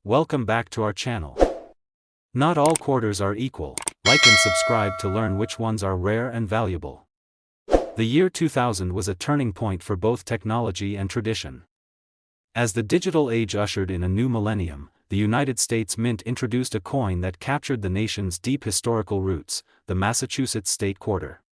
welcome back to our channel. Not all quarters are equal. Like and subscribe to learn which ones are rare and valuable. The year 2000 was a turning point for both technology and tradition. As the digital age ushered in a new millennium, the United States Mint introduced a coin that captured the nation's deep historical roots, the Massachusetts State Quarter.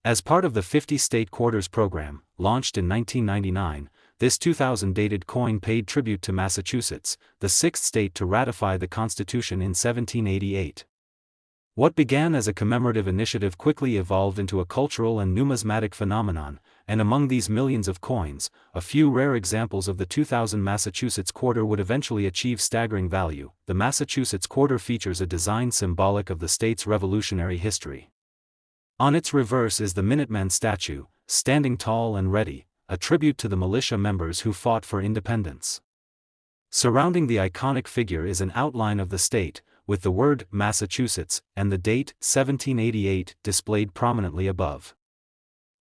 As part of the 50 State Quarters program, launched in 1999, this 2000-dated coin paid tribute to Massachusetts, the sixth state to ratify the Constitution in 1788. What began as a commemorative initiative quickly evolved into a cultural and numismatic phenomenon, and among these millions of coins, a few rare examples of the 2000 Massachusetts quarter would eventually achieve staggering value. The Massachusetts quarter features a design symbolic of the state's revolutionary history. On its reverse is the Minuteman statue, standing tall and ready, a tribute to the militia members who fought for independence. Surrounding the iconic figure is an outline of the state, with the word Massachusetts and the date 1788 displayed prominently above.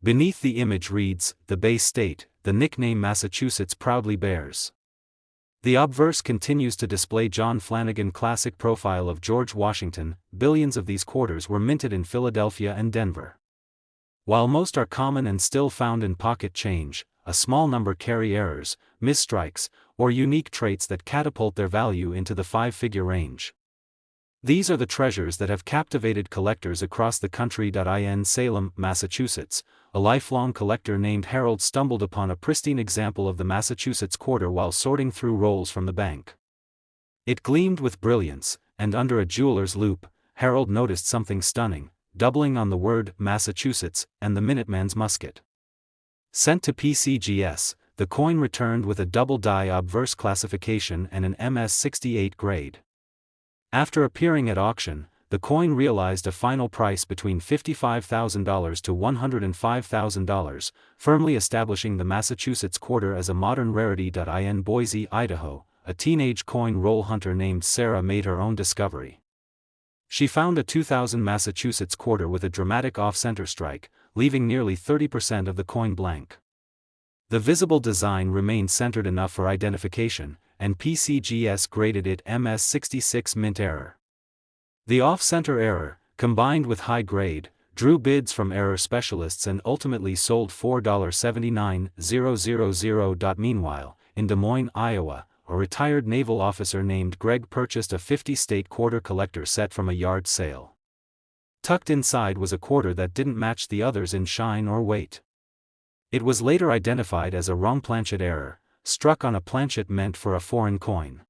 Beneath the image reads, "The Bay State, the nickname Massachusetts proudly bears." The obverse continues to display John Flanagan classic profile of George Washington. Billions of these quarters were minted in Philadelphia and Denver. While most are common and still found in pocket change, a small number carry errors, misstrikes, or unique traits that catapult their value into the five-figure range. These are the treasures that have captivated collectors across the country. In Salem, Massachusetts, a lifelong collector named Harold stumbled upon a pristine example of the Massachusetts quarter while sorting through rolls from the bank. It gleamed with brilliance, and under a jeweler's loupe, Harold noticed something stunning, doubling on the word Massachusetts and the Minuteman's musket. Sent to PCGS, the coin returned with a double die obverse classification and an MS-68 grade. After appearing at auction, the coin realized a final price between $55,000 to $105,000, firmly establishing the Massachusetts quarter as a modern rarity. In Boise, Idaho, a teenage coin roll hunter named Sarah made her own discovery. She found a 2000 Massachusetts quarter with a dramatic off-center strike, leaving nearly 30% of the coin blank. The visible design remained centered enough for identification, and PCGS graded it MS-66 mint error. The off-center error, combined with high grade, drew bids from error specialists and ultimately sold $4.79,000. Meanwhile, in Des Moines, Iowa, a retired naval officer named Greg purchased a 50-state quarter collector set from a yard sale. Tucked inside was a quarter that didn't match the others in shine or weight. It was later identified as a wrong planchet error, struck on a planchet meant for a foreign coin.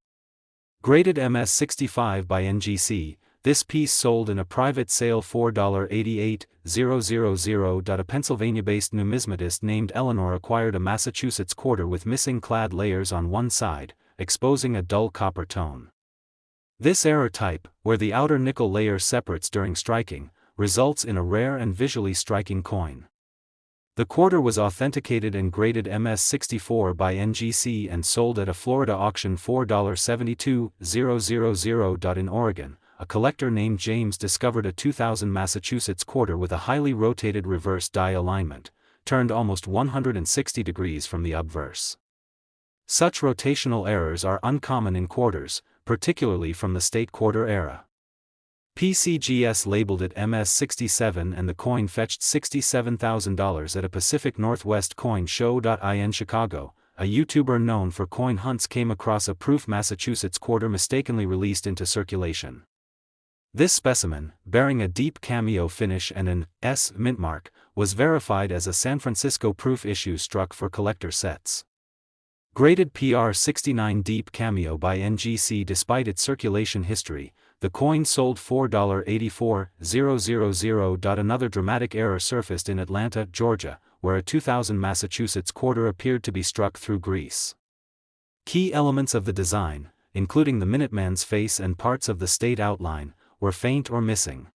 Graded MS-65 by NGC, this piece sold in a private sale $4.88,000. A Pennsylvania-based numismatist named Eleanor acquired a Massachusetts quarter with missing clad layers on one side, exposing a dull copper tone. This error type, where the outer nickel layer separates during striking, results in a rare and visually striking coin. The quarter was authenticated and graded MS-64 by NGC and sold at a Florida auction $4.72,000. In Oregon, a collector named James discovered a 2000 Massachusetts quarter with a highly rotated reverse die alignment, turned almost 160 degrees from the obverse. Such rotational errors are uncommon in quarters, particularly from the state quarter era. PCGS labeled it MS-67 and the coin fetched $67,000 at a Pacific Northwest coin show. In Chicago, a YouTuber known for coin hunts came across a proof Massachusetts quarter mistakenly released into circulation. This specimen, bearing a deep cameo finish and an S mint mark, was verified as a San Francisco proof issue struck for collector sets. Graded PR69 deep cameo by NGC. Despite its circulation history, the coin sold $4.84,000. Another dramatic error surfaced in Atlanta, Georgia, where a 2000 Massachusetts quarter appeared to be struck through grease. Key elements of the design, including the Minuteman's face and parts of the state outline, were faint or missing.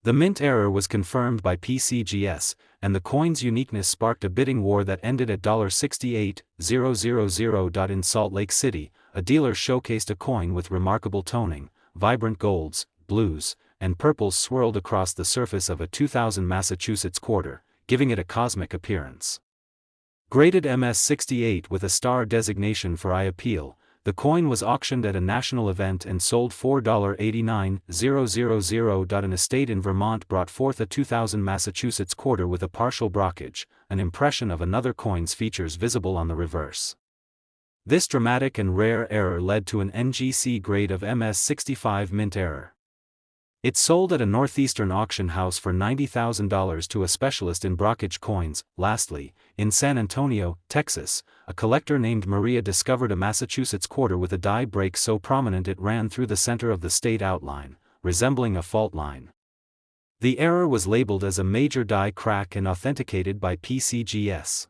The mint error was confirmed by PCGS, and the coin's uniqueness sparked a bidding war that ended at $68,000. In Salt Lake City, a dealer showcased a coin with remarkable toning, vibrant golds, blues, and purples swirled across the surface of a 2000 Massachusetts quarter, giving it a cosmic appearance. Graded MS-68 with a star designation for eye appeal, the coin was auctioned at a national event and sold $4.89000. An estate in Vermont brought forth a 2000 Massachusetts quarter with a partial brockage, an impression of another coin's features visible on the reverse. This dramatic and rare error led to an NGC grade of MS65 mint error. It sold at a northeastern auction house for $90,000 to a specialist in brockage coins. Lastly, in San Antonio, Texas, a collector named Maria discovered a Massachusetts quarter with a die break so prominent it ran through the center of the state outline, resembling a fault line. The error was labeled as a major die crack and authenticated by PCGS.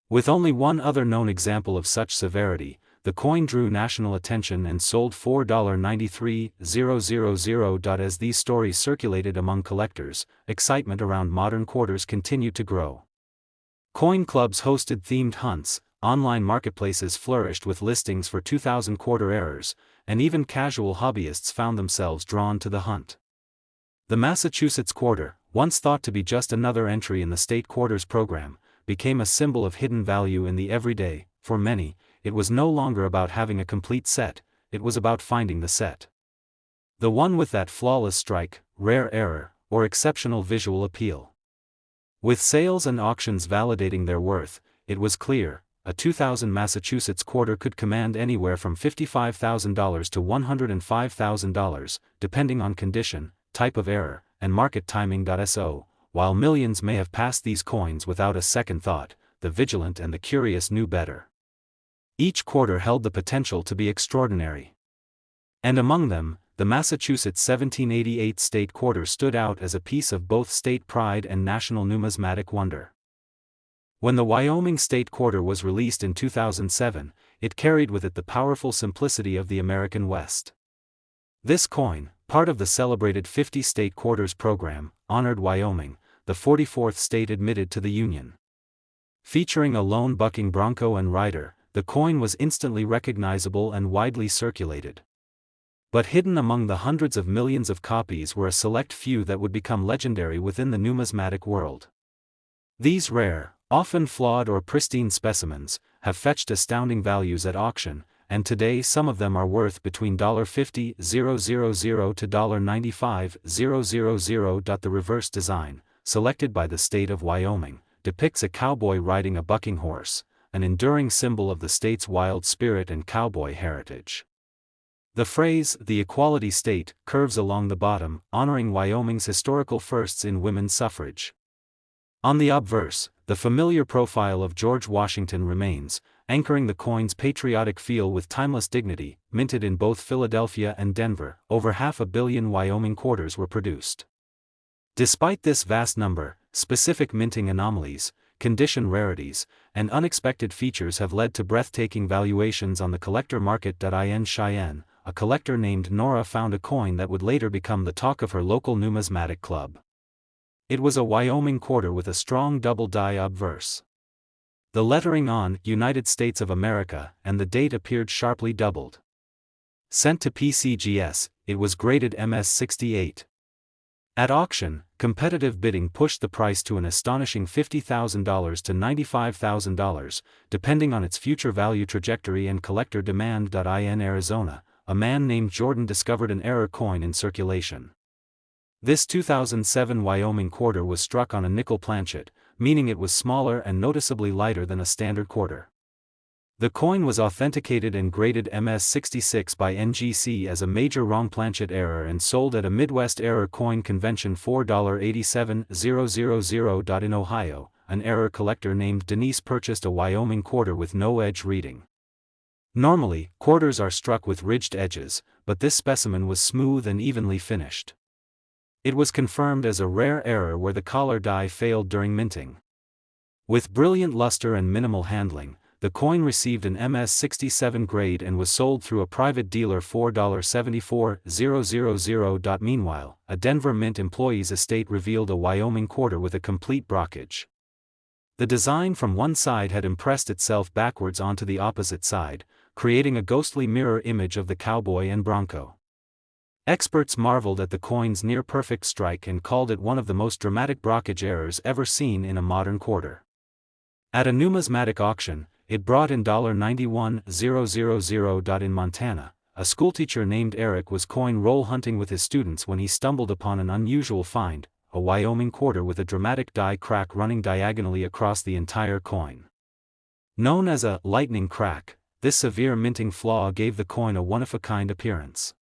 With only one other known example of such severity, the coin drew national attention and sold $4.93000. As these stories circulated among collectors, excitement around modern quarters continued to grow. Coin clubs hosted themed hunts, online marketplaces flourished with listings for 2000 quarter errors, and even casual hobbyists found themselves drawn to the hunt. The Massachusetts quarter, once thought to be just another entry in the state quarters program, became a symbol of hidden value in the everyday. For many, it was no longer about having a complete set, it was about finding the set. The one with that flawless strike, rare error, or exceptional visual appeal. With sales and auctions validating their worth, it was clear, a 2000 Massachusetts quarter could command anywhere from $55,000 to $105,000, depending on condition, type of error, and market timing. So, while millions may have passed these coins without a second thought, the vigilant and the curious knew better. Each quarter held the potential to be extraordinary. And among them, the Massachusetts 1788 state quarter stood out as a piece of both state pride and national numismatic wonder. When the Wyoming state quarter was released in 2007, it carried with it the powerful simplicity of the American West. This coin, part of the celebrated 50 state quarters program, honored Wyoming, the 44th state admitted to the Union. Featuring a lone bucking bronco and rider, the coin was instantly recognizable and widely circulated. But hidden among the hundreds of millions of copies were a select few that would become legendary within the numismatic world. These rare, often flawed or pristine specimens, have fetched astounding values at auction, and today some of them are worth between $50,000 to $95,000. The reverse design, selected by the state of Wyoming, depicts a cowboy riding a bucking horse, an enduring symbol of the state's wild spirit and cowboy heritage. The phrase, "the equality state," curves along the bottom, honoring Wyoming's historical firsts in women's suffrage. On the obverse, the familiar profile of George Washington remains, anchoring the coin's patriotic feel with timeless dignity. Minted in both Philadelphia and Denver, over 500 million Wyoming quarters were produced. Despite this vast number, specific minting anomalies, condition rarities, and unexpected features have led to breathtaking valuations on the collector market. In Cheyenne, a collector named Nora found a coin that would later become the talk of her local numismatic club. It was a Wyoming quarter with a strong double die obverse. The lettering on United States of America and the date appeared sharply doubled. Sent to PCGS, it was graded MS68. At auction, competitive bidding pushed the price to an astonishing $50,000 to $95,000, depending on its future value trajectory and collector demand. In Arizona, a man named Jordan discovered an error coin in circulation. This 2007 Wyoming quarter was struck on a nickel planchet, meaning it was smaller and noticeably lighter than a standard quarter. The coin was authenticated and graded MS66 by NGC as a major wrong planchet error and sold at a Midwest Error Coin Convention $4.87000. In Ohio, an error collector named Denise purchased a Wyoming quarter with no edge reading. Normally, quarters are struck with ridged edges, but this specimen was smooth and evenly finished. It was confirmed as a rare error where the collar die failed during minting. With brilliant luster and minimal handling, the coin received an MS67 grade and was sold through a private dealer $4.74000. Meanwhile, a Denver Mint employee's estate revealed a Wyoming quarter with a complete brockage. The design from one side had impressed itself backwards onto the opposite side, creating a ghostly mirror image of the cowboy and bronco. Experts marveled at the coin's near-perfect strike and called it one of the most dramatic brockage errors ever seen in a modern quarter. At a numismatic auction, it brought in $91,000. In Montana, a schoolteacher named Eric was coin roll hunting with his students when he stumbled upon an unusual find, a Wyoming quarter with a dramatic die crack running diagonally across the entire coin. Known as a lightning crack, this severe minting flaw gave the coin a one-of-a-kind appearance.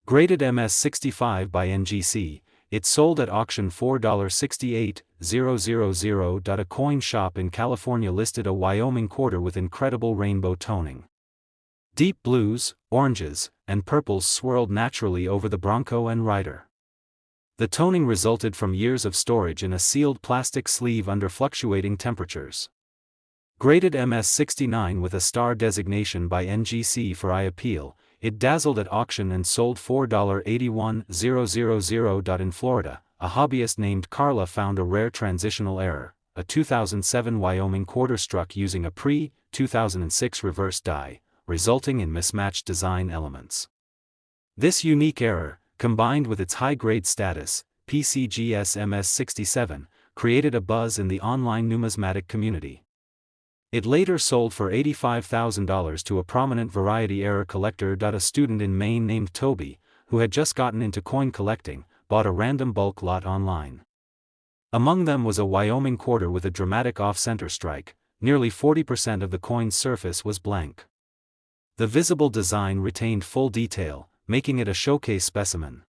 Graded MS-65 by NGC, it sold at auction $4,68000. A coin shop in California listed a Wyoming quarter with incredible rainbow toning. Deep blues, oranges, and purples swirled naturally over the Bronco and Rider. The toning resulted from years of storage in a sealed plastic sleeve under fluctuating temperatures. Graded MS-69 with a star designation by NGC for eye appeal, it dazzled at auction and sold $4,81000. In Florida, a hobbyist named Carla found a rare transitional error, a 2007 Wyoming quarter struck using a pre-2006 reverse die, resulting in mismatched design elements. This unique error, combined with its high-grade status, PCGS MS-67, created a buzz in the online numismatic community. It later sold for $85,000 to a prominent variety error collector. A student in Maine named Toby, who had just gotten into coin collecting, bought a random bulk lot online. Among them was a Wyoming quarter with a dramatic off-center strike. Nearly 40% of the coin's surface was blank. The visible design retained full detail, making it a showcase specimen.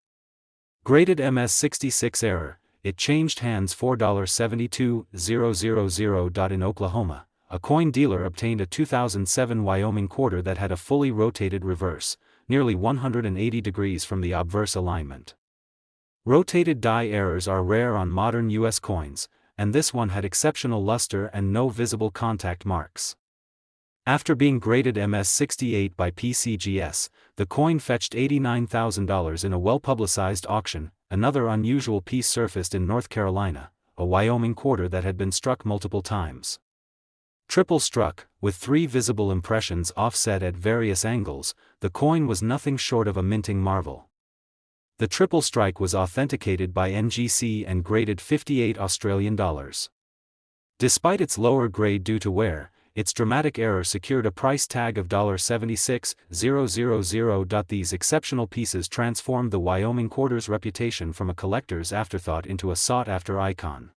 Graded MS-66 error, it changed hands $4,72000. In Oklahoma, a coin dealer obtained a 2007 Wyoming quarter that had a fully rotated reverse, nearly 180 degrees from the obverse alignment. Rotated die errors are rare on modern U.S. coins, and this one had exceptional luster and no visible contact marks. After being graded MS-68 by PCGS, the coin fetched $89,000 in a well-publicized auction. Another unusual piece surfaced in North Carolina, a Wyoming quarter that had been struck multiple times. Triple struck, with 3 visible impressions offset at various angles, the coin was nothing short of a minting marvel. The triple strike was authenticated by NGC and graded $58. Despite its lower grade due to wear, its dramatic error secured a price tag of $76,000. These exceptional pieces transformed the Wyoming quarter's reputation from a collector's afterthought into a sought-after icon.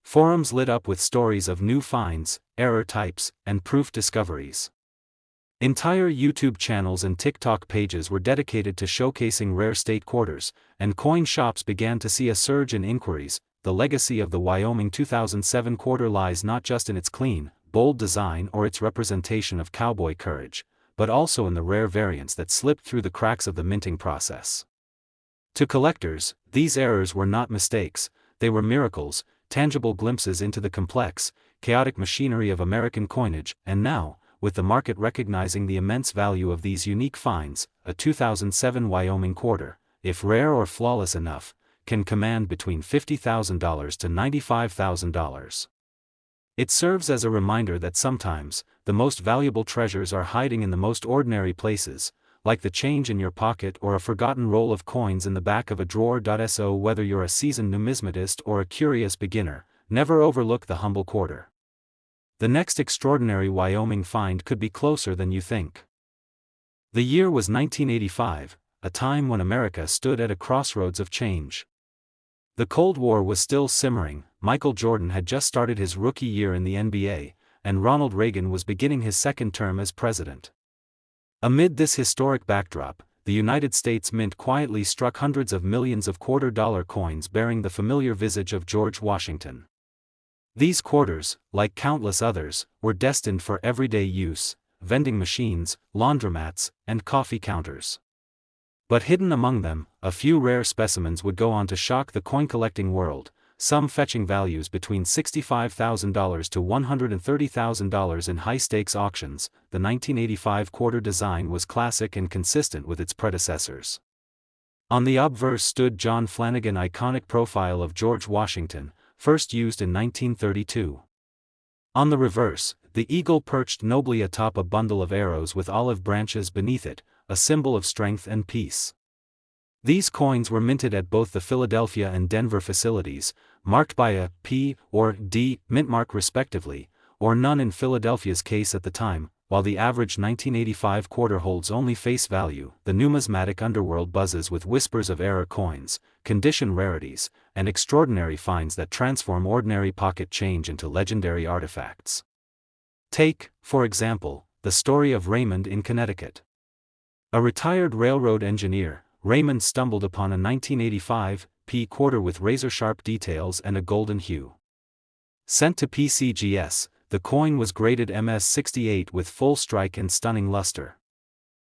Forums lit up with stories of new finds, error types, and proof discoveries. Entire YouTube channels and TikTok pages were dedicated to showcasing rare state quarters, and coin shops began to see a surge in inquiries. The legacy of the Wyoming 2007 quarter lies not just in its clean, bold design or its representation of cowboy courage, but also in the rare variants that slipped through the cracks of the minting process. To collectors, these errors were not mistakes, they were miracles, tangible glimpses into the complex, chaotic machinery of American coinage. And now, with the market recognizing the immense value of these unique finds, a 2007 Wyoming quarter, if rare or flawless enough, can command between $50,000 to $95,000. It serves as a reminder that sometimes, the most valuable treasures are hiding in the most ordinary places, like the change in your pocket or a forgotten roll of coins in the back of a drawer. So whether you're a seasoned numismatist or a curious beginner, never overlook the humble quarter. The next extraordinary Wyoming find could be closer than you think. The year was 1985, a time when America stood at a crossroads of change. The Cold War was still simmering, Michael Jordan had just started his rookie year in the NBA, and Ronald Reagan was beginning his second term as president. Amid this historic backdrop, the United States Mint quietly struck hundreds of millions of $quarter coins bearing the familiar visage of George Washington. These quarters, like countless others, were destined for everyday use: vending machines, laundromats, and coffee counters. But hidden among them, a few rare specimens would go on to shock the coin-collecting world, some fetching values between $65,000 to $130,000 in high-stakes auctions. The 1985 quarter design was classic and consistent with its predecessors. On the obverse stood John Flanagan's iconic profile of George Washington, first used in 1932. On the reverse, the eagle perched nobly atop a bundle of arrows with olive branches beneath it, a symbol of strength and peace. These coins were minted at both the Philadelphia and Denver facilities, marked by a P or D mint mark respectively, or none in Philadelphia's case at the time. While the average 1985 quarter holds only face value, the numismatic underworld buzzes with whispers of error coins, condition rarities, and extraordinary finds that transform ordinary pocket change into legendary artifacts. Take, for example, the story of Raymond in Connecticut. A retired railroad engineer, Raymond stumbled upon a 1985 P quarter with razor-sharp details and a golden hue. Sent to PCGS, the coin was graded MS-68 with full strike and stunning luster.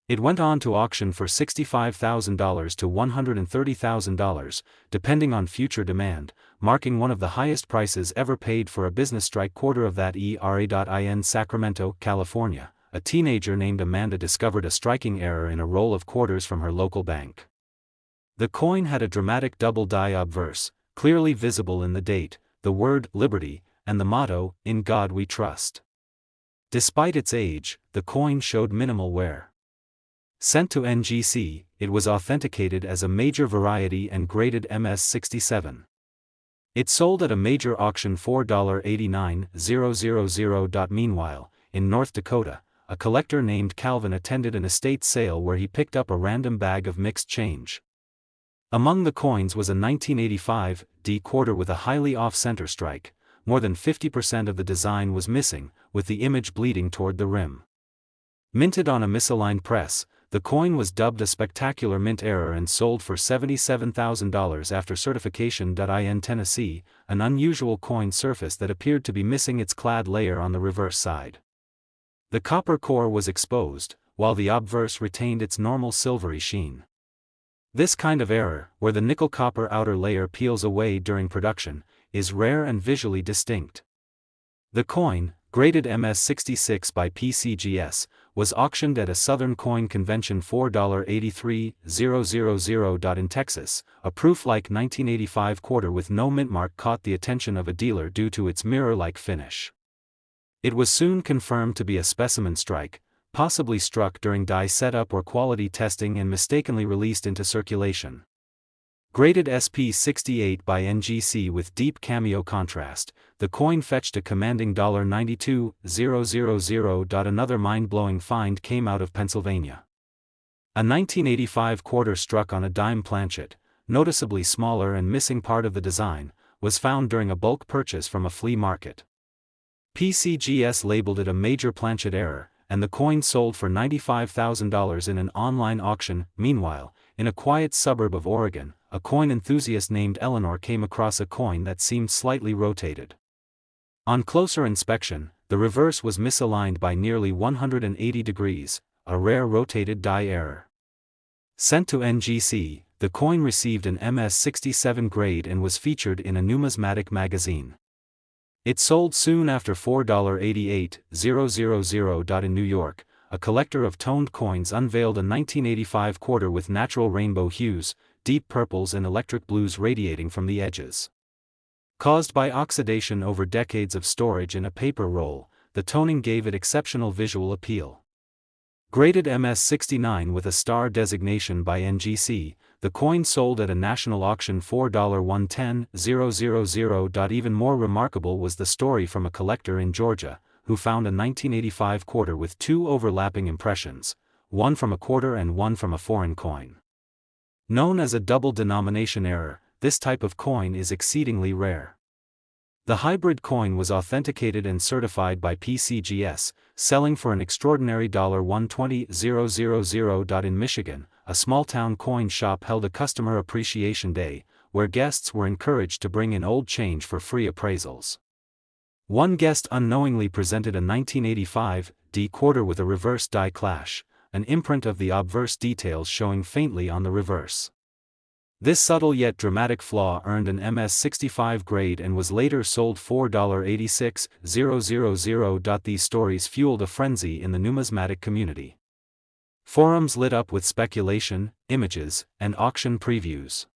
It went on to auction for $65,000 to $130,000, depending on future demand, marking one of the highest prices ever paid for a business strike quarter of that era. In Sacramento, California, a teenager named Amanda discovered a striking error in a roll of quarters from her local bank. The coin had a dramatic double die obverse, clearly visible in the date, the word "Liberty," and the motto, "In God We Trust." Despite its age, the coin showed minimal wear. Sent to NGC, it was authenticated as a major variety and graded MS-67. It sold at a major auction $4.89000. Meanwhile, in North Dakota, a collector named Calvin attended an estate sale where he picked up a random bag of mixed change. Among the coins was a 1985 D quarter with a highly off-center strike. More than 50% of the design was missing, with the image bleeding toward the rim. Minted on a misaligned press, the coin was dubbed a spectacular mint error and sold for $77,000 after certification. In Tennessee, an unusual coin surfaced that appeared to be missing its clad layer on the reverse side. The copper core was exposed, while the obverse retained its normal silvery sheen. This kind of error, where the nickel-copper outer layer peels away during production, is rare and visually distinct. The coin, graded MS-66 by PCGS, was auctioned at a Southern Coin Convention $4.83000. In Texas, a proof-like 1985 quarter with no mint mark caught the attention of a dealer due to its mirror-like finish. It was soon confirmed to be a specimen strike, possibly struck during die setup or quality testing and mistakenly released into circulation. Graded SP-68 by NGC with deep cameo contrast, the coin fetched a commanding $92,000. Another mind-blowing find came out of Pennsylvania. A 1985 quarter struck on a dime planchet, noticeably smaller and missing part of the design, was found during a bulk purchase from a flea market. PCGS labeled it a major planchet error, and the coin sold for $95,000 in an online auction. Meanwhile, in a quiet suburb of Oregon, a coin enthusiast named Eleanor came across a coin that seemed slightly rotated. On closer inspection, the reverse was misaligned by nearly 180 degrees, a rare rotated die error. Sent to NGC, the coin received an MS-67 grade and was featured in a numismatic magazine. It sold soon after $4.88000. In New York, a collector of toned coins unveiled a 1985 quarter with natural rainbow hues, deep purples and electric blues radiating from the edges. Caused by oxidation over decades of storage in a paper roll, the toning gave it exceptional visual appeal. Graded MS-69 with a star designation by NGC, the coin sold at a national auction $4.110000. Even more remarkable was the story from a collector in Georgia, who found a 1985 quarter with two overlapping impressions, one from a quarter and one from a foreign coin. Known as a double denomination error, this type of coin is exceedingly rare. The hybrid coin was authenticated and certified by PCGS, selling for an extraordinary $120,000. In Michigan, a small-town coin shop held a customer appreciation day, where guests were encouraged to bring in old change for free appraisals. One guest unknowingly presented a 1985 D quarter with a reverse die clash, an imprint of the obverse details showing faintly on the reverse. This subtle yet dramatic flaw earned an MS-65 grade and was later sold $4.86000. These stories fueled a frenzy in the numismatic community. Forums lit up with speculation, images, and auction previews.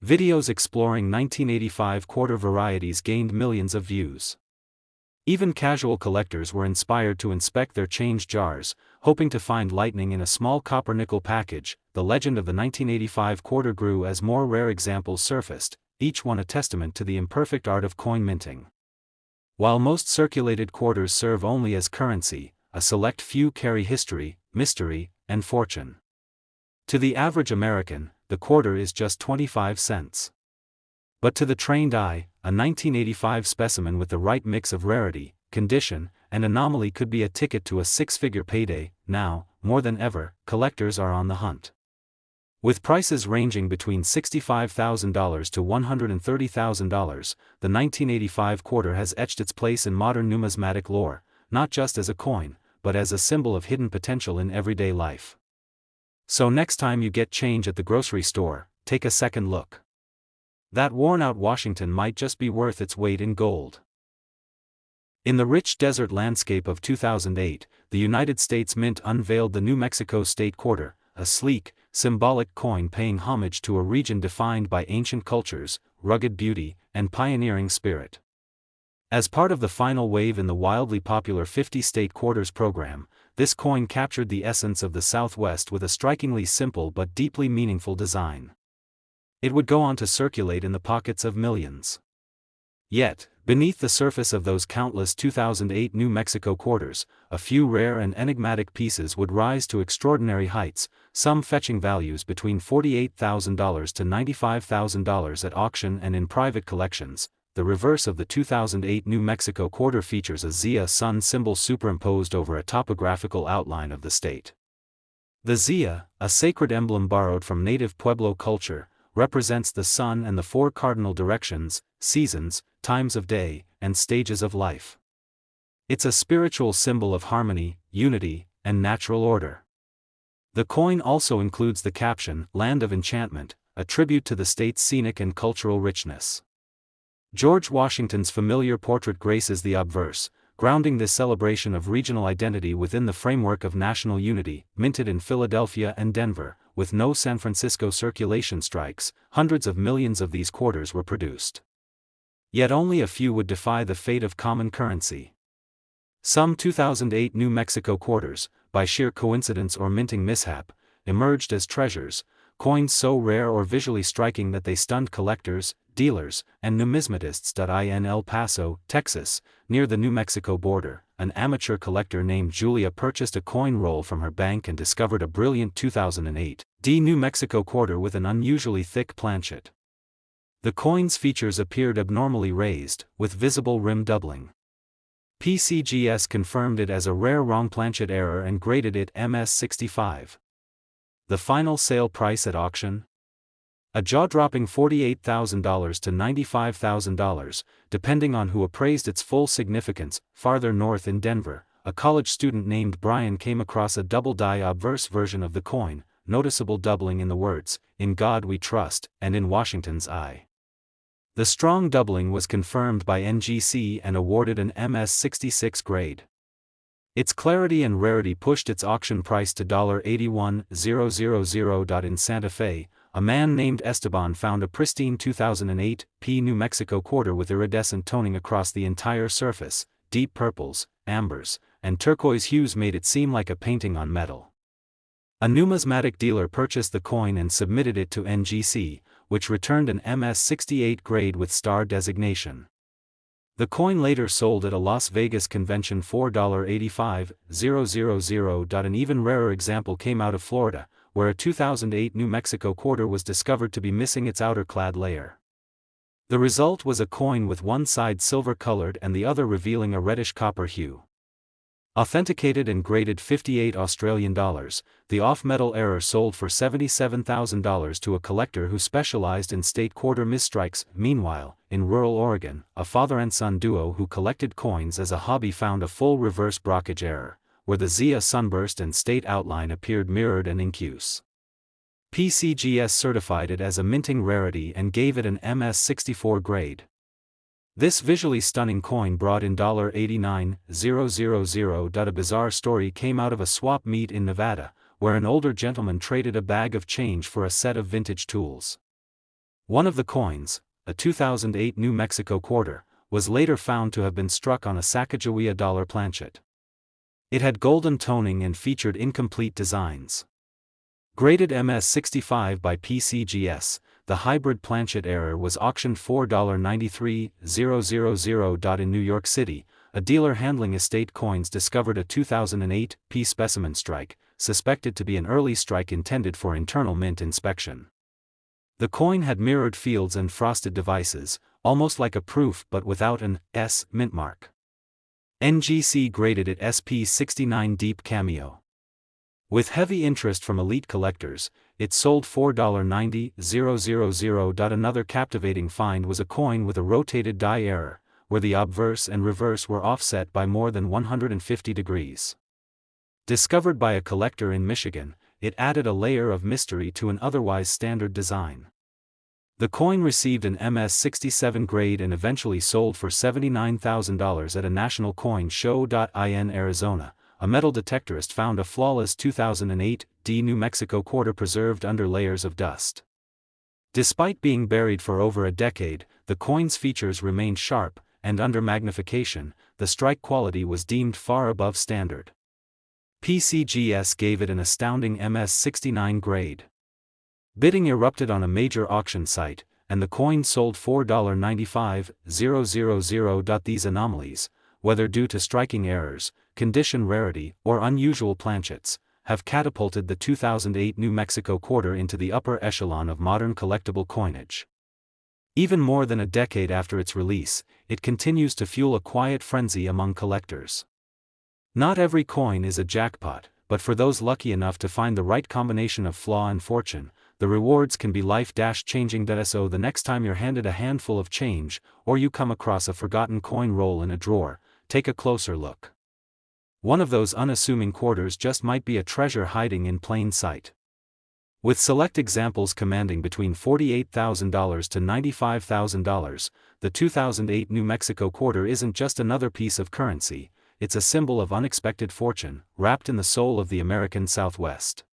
Videos exploring 1985 quarter varieties gained millions of views. Even casual collectors were inspired to inspect their change jars, hoping to find lightning in a small copper-nickel package. The legend of the 1985 quarter grew as more rare examples surfaced, each one a testament to the imperfect art of coin minting. While most circulated quarters serve only as currency, a select few carry history, mystery, and fortune. To the average American, the quarter is just 25 cents. But to the trained eye, a 1985 specimen with the right mix of rarity, condition, and anomaly could be a ticket to a six-figure payday. Now, more than ever, collectors are on the hunt. With prices ranging between $65,000 to $130,000, the 1985 quarter has etched its place in modern numismatic lore, not just as a coin, but as a symbol of hidden potential in everyday life. So next time you get change at the grocery store, take a second look. That worn-out Washington might just be worth its weight in gold. In the rich desert landscape of 2008, the United States Mint unveiled the New Mexico State Quarter, a sleek, symbolic coin paying homage to a region defined by ancient cultures, rugged beauty, and pioneering spirit. As part of the final wave in the wildly popular 50-state quarters program, this coin captured the essence of the Southwest with a strikingly simple but deeply meaningful design. It would go on to circulate in the pockets of millions. Yet, beneath the surface of those countless 2008 New Mexico quarters, a few rare and enigmatic pieces would rise to extraordinary heights, some fetching values between $48,000 to $95,000 at auction and in private collections. The reverse of the 2008 New Mexico quarter features a Zia sun symbol superimposed over a topographical outline of the state. The Zia, a sacred emblem borrowed from native Pueblo culture, represents the sun and the four cardinal directions, seasons, times of day, and stages of life. It's a spiritual symbol of harmony, unity, and natural order. The coin also includes the caption, "Land of Enchantment," a tribute to the state's scenic and cultural richness. George Washington's familiar portrait graces the obverse, grounding this celebration of regional identity within the framework of national unity. Minted in Philadelphia and Denver, with no San Francisco circulation strikes, hundreds of millions of these quarters were produced. Yet only a few would defy the fate of common currency. Some 2008 New Mexico quarters, by sheer coincidence or minting mishap, emerged as treasures, coins so rare or visually striking that they stunned collectors, dealers, and numismatists. In El Paso, Texas, near the New Mexico border, an amateur collector named Julia purchased a coin roll from her bank and discovered a brilliant 2008 New Mexico quarter with an unusually thick planchet. The coin's features appeared abnormally raised, with visible rim doubling. PCGS confirmed it as a rare wrong planchet error and graded it MS65. The final sale price at auction? A jaw-dropping $48,000 to $95,000, depending on who appraised its full significance. Farther north in Denver, a college student named Brian came across a double-die obverse version of the coin, noticeable doubling in the words, "In God We Trust," and "In Washington's Eye." The strong doubling was confirmed by NGC and awarded an MS66 grade. Its clarity and rarity pushed its auction price to $81,000. In Santa Fe, a man named Esteban found a pristine 2008 New Mexico quarter with iridescent toning across the entire surface. Deep purples, ambers, and turquoise hues made it seem like a painting on metal. A numismatic dealer purchased the coin and submitted it to NGC, which returned an MS68 grade with star designation. The coin later sold at a Las Vegas convention for $85,000. An even rarer example came out of Florida, where a 2008 New Mexico quarter was discovered to be missing its outer clad layer. The result was a coin with one side silver-colored and the other revealing a reddish copper hue. Authenticated and graded $58, the off-metal error sold for $77,000 to a collector who specialized in state quarter misstrikes. Meanwhile, in rural Oregon, a father and son duo who collected coins as a hobby found a full reverse brockage error, where the Zia sunburst and state outline appeared mirrored and incuse. PCGS certified it as a minting rarity and gave it an MS64 grade. This visually stunning coin brought in $89,000. A bizarre story came out of a swap meet in Nevada, where an older gentleman traded a bag of change for a set of vintage tools. One of the coins, a 2008 New Mexico quarter, was later found to have been struck on a Sacagawea dollar planchet. It had golden toning and featured incomplete designs. Graded MS65 by PCGS, the hybrid planchet error was auctioned for $4.93000. In New York City, a dealer handling estate coins discovered a 2008 P specimen strike, suspected to be an early strike intended for internal mint inspection. The coin had mirrored fields and frosted devices, almost like a proof but without an S mint mark. NGC graded it SP69 Deep Cameo. With heavy interest from elite collectors, it sold $4.90000. Another captivating find was a coin with a rotated die error, where the obverse and reverse were offset by more than 150 degrees. Discovered by a collector in Michigan, it added a layer of mystery to an otherwise standard design. The coin received an MS-67 grade and eventually sold for $79,000 at a national coin show. In Arizona, a metal detectorist found a flawless 2008 D New Mexico quarter preserved under layers of dust. Despite being buried for over a decade, the coin's features remained sharp, and under magnification, the strike quality was deemed far above standard. PCGS gave it an astounding MS-69 grade. Bidding erupted on a major auction site, and the coin sold $4.95000. These anomalies, whether due to striking errors, condition rarity, or unusual planchets, have catapulted the 2008 New Mexico quarter into the upper echelon of modern collectible coinage. Even more than a decade after its release, it continues to fuel a quiet frenzy among collectors. Not every coin is a jackpot, but for those lucky enough to find the right combination of flaw and fortune, the rewards can be life-changing. So the next time you're handed a handful of change, or you come across a forgotten coin roll in a drawer, take a closer look. One of those unassuming quarters just might be a treasure hiding in plain sight. With select examples commanding between $48,000 to $95,000, the 2008 New Mexico quarter isn't just another piece of currency, it's a symbol of unexpected fortune, wrapped in the soul of the American Southwest.